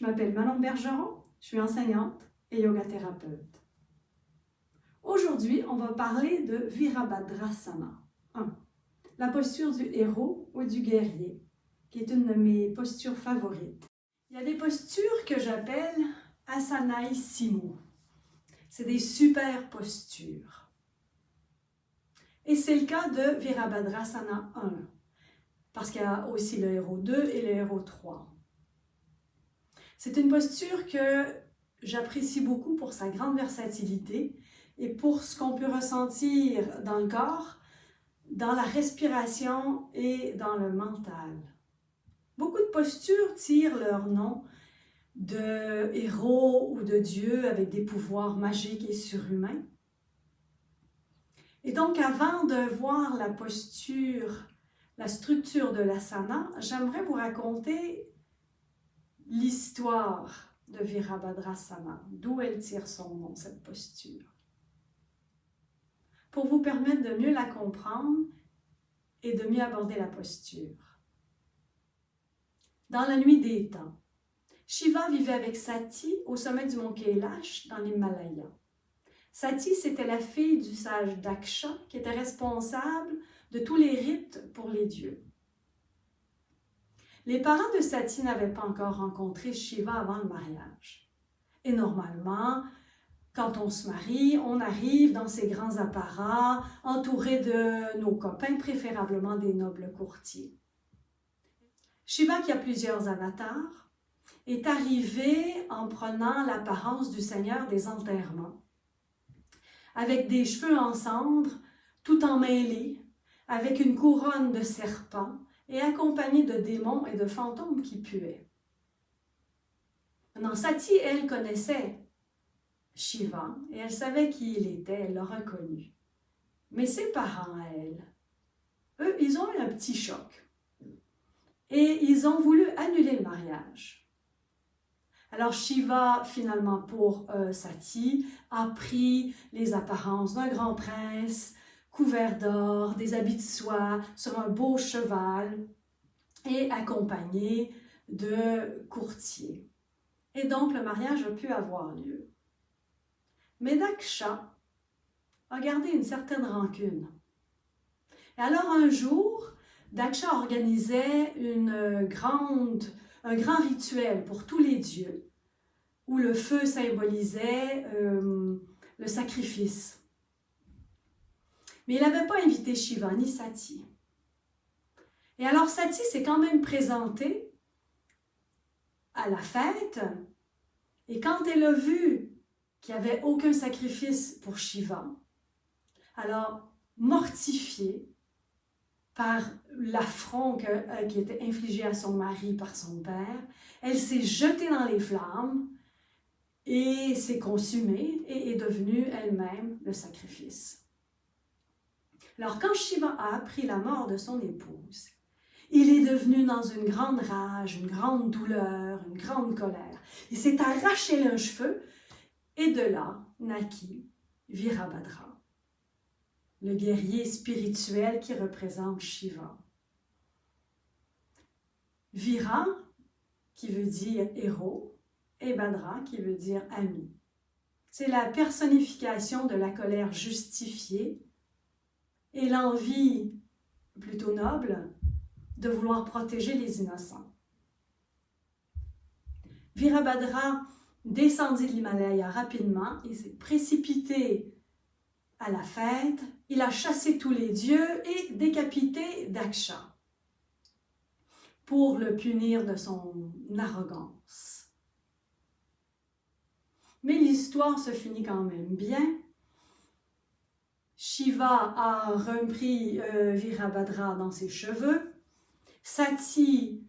Je m'appelle Manon Bergeron, je suis enseignante et yoga thérapeute. Aujourd'hui, on va parler de Virabhadrasana 1, la posture du héros ou du guerrier, qui est une de mes postures favorites. Il y a des postures que j'appelle Asanaissimo. C'est des super postures. Et c'est le cas de Virabhadrasana 1, parce qu'il y a aussi le héros 2 et le héros 3. C'est une posture que j'apprécie beaucoup pour sa grande versatilité et pour ce qu'on peut ressentir dans le corps, dans la respiration et dans le mental. Beaucoup de postures tirent leur nom de héros ou de dieux avec des pouvoirs magiques et surhumains. Et donc, avant de voir la posture, la structure de l'asana, j'aimerais vous raconter l'histoire de Virabhadrasana, d'où elle tire son nom, cette posture, pour vous permettre de mieux la comprendre et de mieux aborder la posture. Dans la nuit des temps, Shiva vivait avec Sati au sommet du mont Kailash dans l'Himalaya. Sati, c'était la fille du sage Daksha qui était responsable de tous les rites pour les dieux. Les parents de Sati n'avaient pas encore rencontré Shiva avant le mariage. Et normalement, quand on se marie, on arrive dans ces grands apparats, entourés de nos copains, préférablement des nobles courtiers. Shiva, qui a plusieurs avatars, est arrivé en prenant l'apparence du seigneur des enterrements, avec des cheveux en cendres, tout emmêlés, avec une couronne de serpents, et accompagné de démons et de fantômes qui puaient. Maintenant, Sati, elle connaissait Shiva et elle savait qui il était, elle l'a reconnu. Mais ses parents, elle, eux, ils ont eu un petit choc et ils ont voulu annuler le mariage. Alors Shiva, finalement, pour Sati, a pris les apparences d'un grand prince, couvert d'or, des habits de soie, sur un beau cheval et accompagné de courtiers. Et donc, le mariage a pu avoir lieu. Mais Daksha a gardé une certaine rancune. Et alors, un jour, Daksha organisait un grand rituel pour tous les dieux, où le feu symbolisait le sacrifice. Mais il n'avait pas invité Shiva ni Sati. Et alors Sati s'est quand même présentée à la fête, et quand elle a vu qu'il n'y avait aucun sacrifice pour Shiva, alors mortifiée par l'affront qui était infligé à son mari par son père, elle s'est jetée dans les flammes et s'est consumée et est devenue elle-même le sacrifice. Alors, quand Shiva a appris la mort de son épouse, il est devenu dans une grande rage, une grande douleur, une grande colère. Il s'est arraché un cheveu et de là naquit Virabhadra, le guerrier spirituel qui représente Shiva. Vira, qui veut dire héros, et Bhadra, qui veut dire ami. C'est la personnification de la colère justifiée et l'envie plutôt noble de vouloir protéger les innocents. Virabhadra descendit de l'Himalaya rapidement, il s'est précipité à la fête, il a chassé tous les dieux et décapité Daksha pour le punir de son arrogance. Mais l'histoire se finit quand même bien. Shiva a repris Virabhadra dans ses cheveux. Sati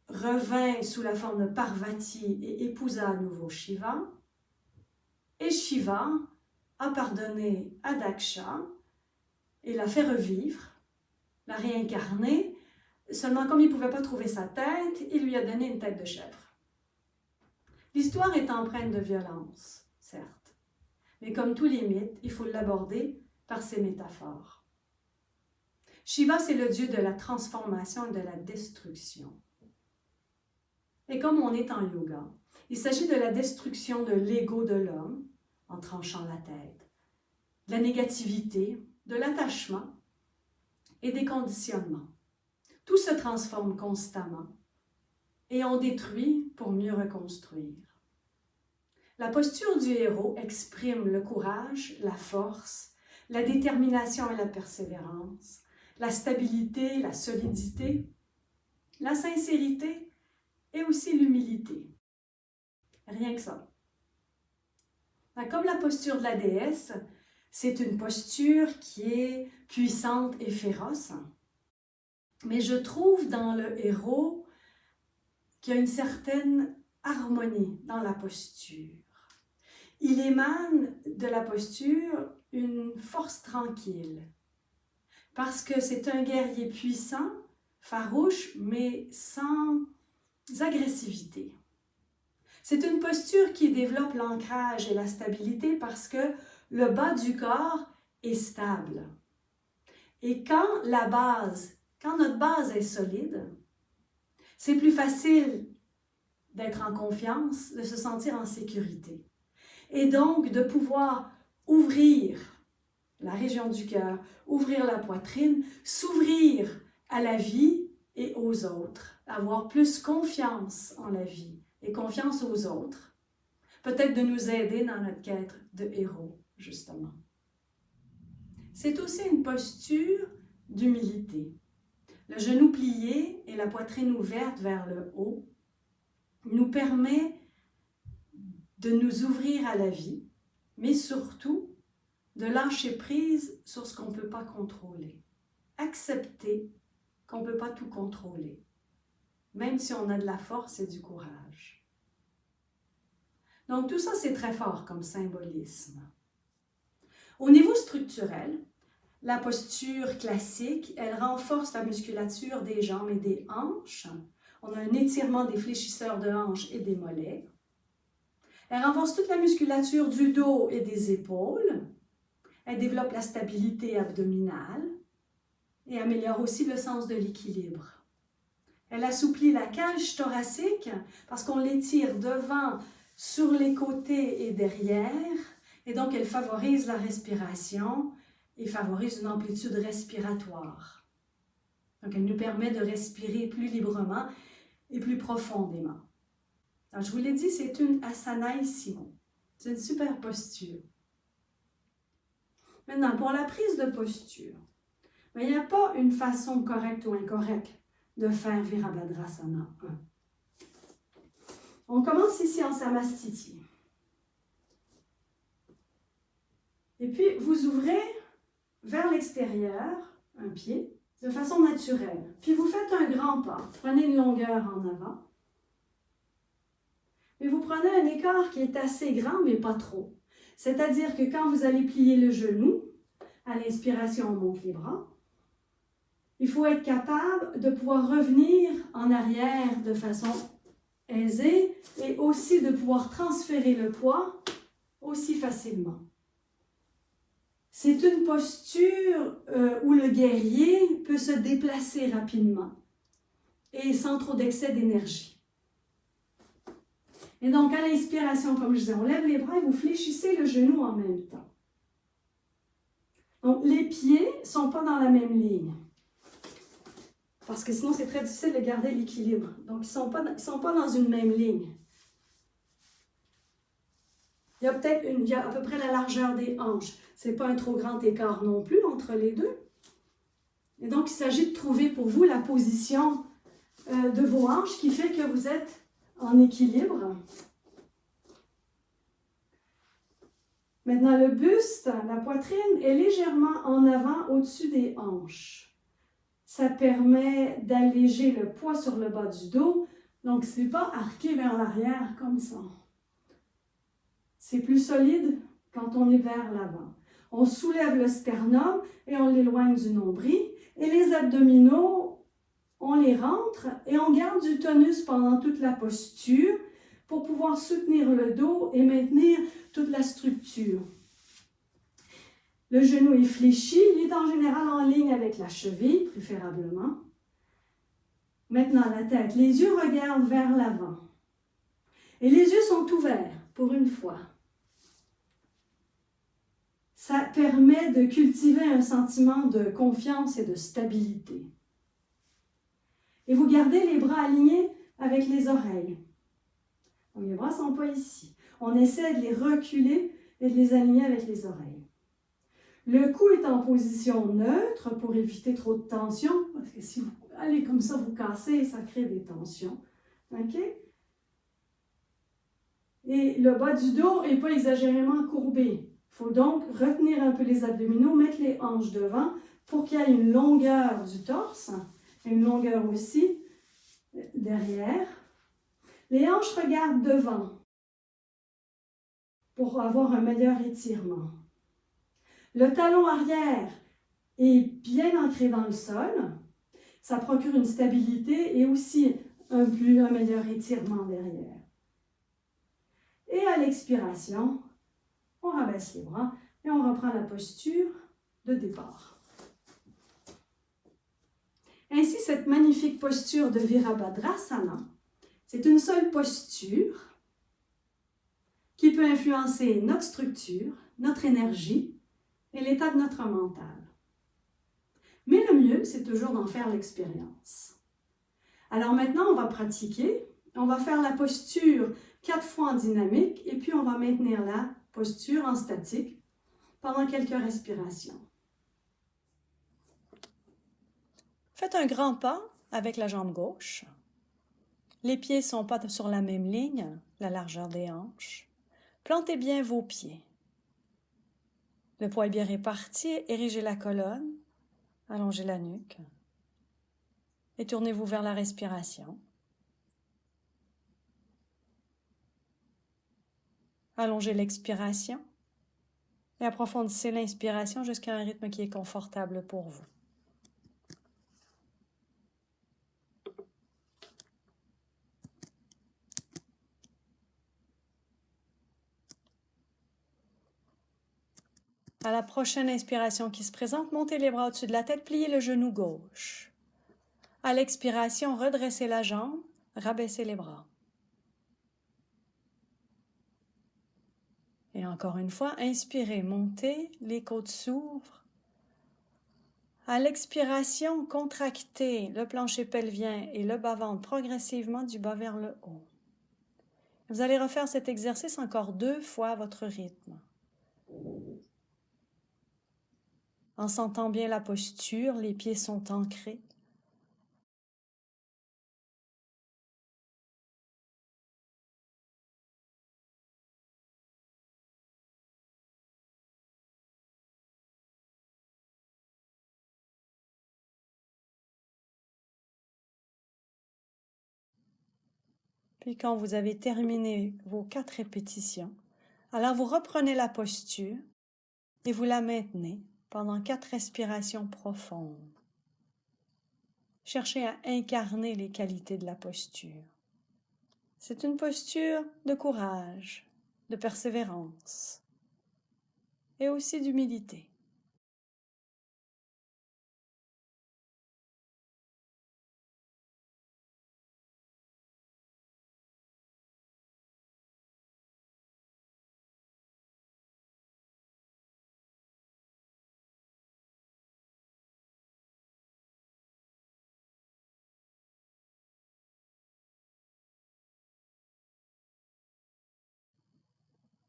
revint sous la forme de Parvati et épousa à nouveau Shiva. Et Shiva a pardonné à Daksha et l'a fait revivre, l'a réincarné. Seulement, comme il ne pouvait pas trouver sa tête, il lui a donné une tête de chèvre. L'histoire est empreinte de violence, certes, mais comme tous les mythes, il faut l'aborder par ses métaphores. Shiva, c'est le dieu de la transformation et de la destruction. Et comme on est en yoga, il s'agit de la destruction de l'ego de l'homme en tranchant la tête, de la négativité, de l'attachement et des conditionnements. Tout se transforme constamment et on détruit pour mieux reconstruire. La posture du héros exprime le courage, la force, la détermination et la persévérance, la stabilité, la solidité, la sincérité et aussi l'humilité. Rien que ça. Comme la posture de la déesse, c'est une posture qui est puissante et féroce. Mais je trouve dans le héros qu'il y a une certaine harmonie dans la posture. Il émane de la posture une force tranquille, parce que c'est un guerrier puissant, farouche, mais sans agressivité. C'est une posture qui développe l'ancrage et la stabilité parce que le bas du corps est stable. Et quand notre base est solide, c'est plus facile d'être en confiance, de se sentir en sécurité. Et donc de pouvoir ouvrir la région du cœur, ouvrir la poitrine, s'ouvrir à la vie et aux autres, avoir plus confiance en la vie et confiance aux autres, peut-être de nous aider dans notre quête de héros, justement. C'est aussi une posture d'humilité. Le genou plié et la poitrine ouverte vers le haut nous permet de nous ouvrir à la vie, mais surtout de lâcher prise sur ce qu'on ne peut pas contrôler. Accepter qu'on ne peut pas tout contrôler, même si on a de la force et du courage. Donc tout ça, c'est très fort comme symbolisme. Au niveau structurel, la posture classique, elle renforce la musculature des jambes et des hanches. On a un étirement des fléchisseurs de hanches et des mollets. Elle renforce toute la musculature du dos et des épaules. Elle développe la stabilité abdominale et améliore aussi le sens de l'équilibre. Elle assouplit la cage thoracique parce qu'on l'étire devant, sur les côtés et derrière. Et donc, elle favorise la respiration et favorise une amplitude respiratoire. Donc, elle nous permet de respirer plus librement et plus profondément. Alors, je vous l'ai dit, c'est une Asanaï-Simon. C'est une super posture. Maintenant, pour la prise de posture, il n'y a pas une façon correcte ou incorrecte de faire Virabhadrasana 1. On commence ici en Samastiti. Et puis, vous ouvrez vers l'extérieur un pied de façon naturelle. Puis, vous faites un grand pas. Prenez une longueur en avant. Mais vous prenez un écart qui est assez grand, mais pas trop. C'est-à-dire que quand vous allez plier le genou, à l'inspiration, on monte les bras. Il faut être capable de pouvoir revenir en arrière de façon aisée et aussi de pouvoir transférer le poids aussi facilement. C'est une posture où le guerrier peut se déplacer rapidement et sans trop d'excès d'énergie. Et donc, à l'inspiration, comme je disais, on lève les bras et vous fléchissez le genou en même temps. Donc, les pieds ne sont pas dans la même ligne. Parce que sinon, c'est très difficile de garder l'équilibre. Donc, ils ne sont pas dans une même ligne. Il y a à peu près la largeur des hanches. Ce n'est pas un trop grand écart non plus entre les deux. Et donc, il s'agit de trouver pour vous la position de vos hanches qui fait que vous êtes en équilibre. Maintenant, le buste, la poitrine est légèrement en avant au-dessus des hanches. Ça permet d'alléger le poids sur le bas du dos. Donc, ce n'est pas arqué vers l'arrière comme ça. C'est plus solide quand on est vers l'avant. On soulève le sternum et on l'éloigne du nombril. Et les abdominaux, on les rentre et on garde du tonus pendant toute la posture pour pouvoir soutenir le dos et maintenir toute la structure. Le genou est fléchi, il est en général en ligne avec la cheville, préférablement. Maintenant, la tête. Les yeux regardent vers l'avant. Et les yeux sont ouverts pour une fois. Ça permet de cultiver un sentiment de confiance et de stabilité. Et vous gardez les bras alignés avec les oreilles. Donc, les bras ne sont pas ici. On essaie de les reculer et de les aligner avec les oreilles. Le cou est en position neutre pour éviter trop de tension, parce que si vous allez comme ça, vous cassez et ça crée des tensions. OK? Et le bas du dos n'est pas exagérément courbé. Il faut donc retenir un peu les abdominaux, mettre les hanches devant pour qu'il y ait une longueur du torse, une longueur aussi derrière. Les hanches regardent devant pour avoir un meilleur étirement. Le talon arrière est bien ancré dans le sol. Ça procure une stabilité et aussi un meilleur étirement derrière. Et à l'expiration, on rabaisse les bras et on reprend la posture de départ. Ainsi, cette magnifique posture de Virabhadrasana, c'est une seule posture qui peut influencer notre structure, notre énergie et l'état de notre mental. Mais le mieux, c'est toujours d'en faire l'expérience. Alors maintenant, on va pratiquer. On va faire la posture 4 fois en dynamique et puis on va maintenir la posture en statique pendant quelques respirations. Faites un grand pas avec la jambe gauche. Les pieds ne sont pas sur la même ligne, la largeur des hanches. Plantez bien vos pieds. Le poids est bien réparti, érigez la colonne, allongez la nuque et tournez-vous vers la respiration. Allongez l'expiration et approfondissez l'inspiration jusqu'à un rythme qui est confortable pour vous. À la prochaine inspiration qui se présente, montez les bras au-dessus de la tête, pliez le genou gauche. À l'expiration, redressez la jambe, rabaissez les bras. Et encore une fois, inspirez, montez, les côtes s'ouvrent. À l'expiration, contractez le plancher pelvien et le bas-ventre progressivement du bas vers le haut. Vous allez refaire cet exercice encore 2 fois à votre rythme. En sentant bien la posture, les pieds sont ancrés. Puis quand vous avez terminé vos 4 répétitions, alors vous reprenez la posture et vous la maintenez pendant 4 respirations profondes. Cherchez à incarner les qualités de la posture. C'est une posture de courage, de persévérance et aussi d'humilité.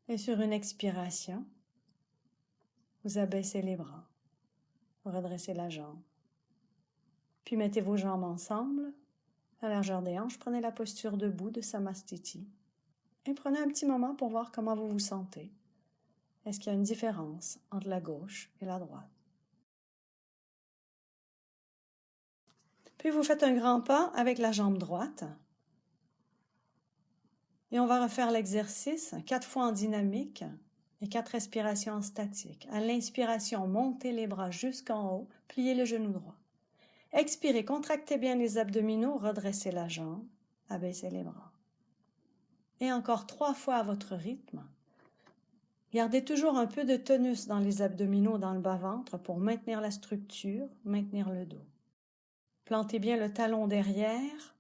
Et sur une expiration, vous abaissez les bras, vous redressez la jambe. Puis mettez vos jambes ensemble, à la largeur des hanches, prenez la posture debout de Samastiti. Et prenez un petit moment pour voir comment vous vous sentez. Est-ce qu'il y a une différence entre la gauche et la droite? Puis vous faites un grand pas avec la jambe droite. Et on va refaire l'exercice 4 fois en dynamique et 4 respirations en statique. À l'inspiration, montez les bras jusqu'en haut, pliez le genou droit. Expirez, contractez bien les abdominaux, redressez la jambe, abaissez les bras. Et encore 3 fois à votre rythme. Gardez toujours un peu de tonus dans les abdominaux, dans le bas-ventre pour maintenir la structure, maintenir le dos. Plantez bien le talon derrière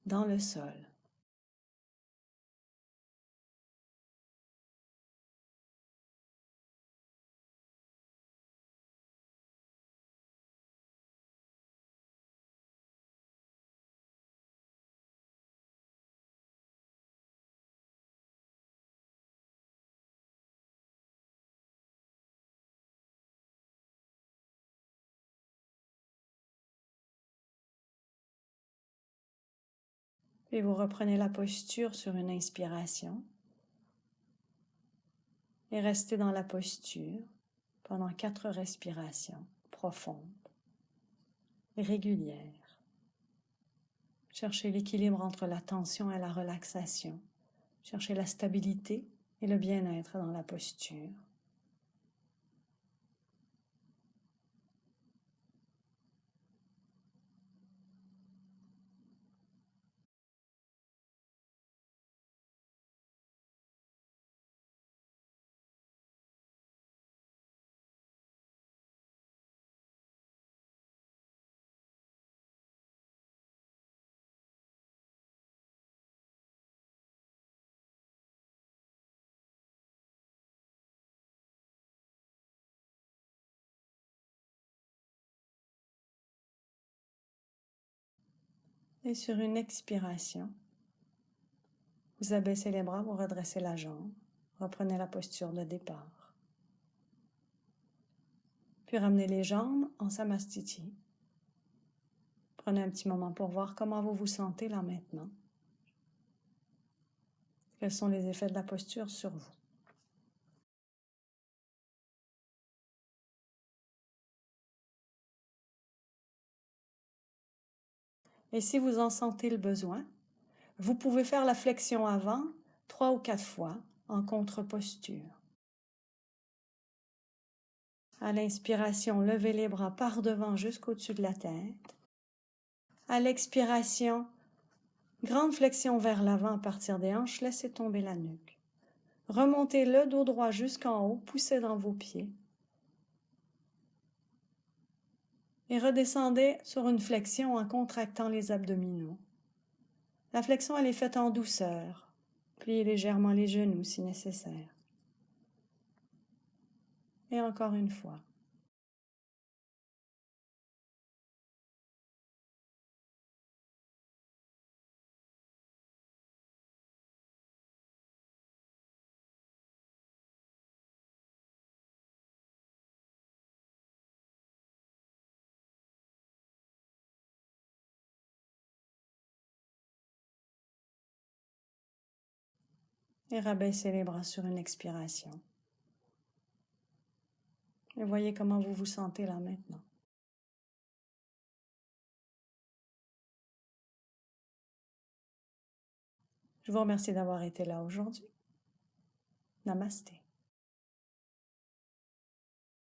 dans le sol. Puis vous reprenez la posture sur une inspiration et restez dans la posture pendant 4 respirations profondes et régulières. Cherchez l'équilibre entre la tension et la relaxation. Cherchez la stabilité et le bien-être dans la posture. Et sur une expiration, vous abaissez les bras, vous redressez la jambe, reprenez la posture de départ. Puis ramenez les jambes en Samastiti. Prenez un petit moment pour voir comment vous vous sentez là maintenant. Quels sont les effets de la posture sur vous? Et si vous en sentez le besoin, vous pouvez faire la flexion avant 3 ou 4 fois en contre-posture. À l'inspiration, levez les bras par devant jusqu'au-dessus de la tête. À l'expiration, grande flexion vers l'avant à partir des hanches, laissez tomber la nuque. Remontez le dos droit jusqu'en haut, poussez dans vos pieds. Et redescendez sur une flexion en contractant les abdominaux. La flexion, elle est faite en douceur. Pliez légèrement les genoux si nécessaire. Et encore une fois. Et rabaissez les bras sur une expiration. Et voyez comment vous vous sentez là maintenant. Je vous remercie d'avoir été là aujourd'hui. Namasté.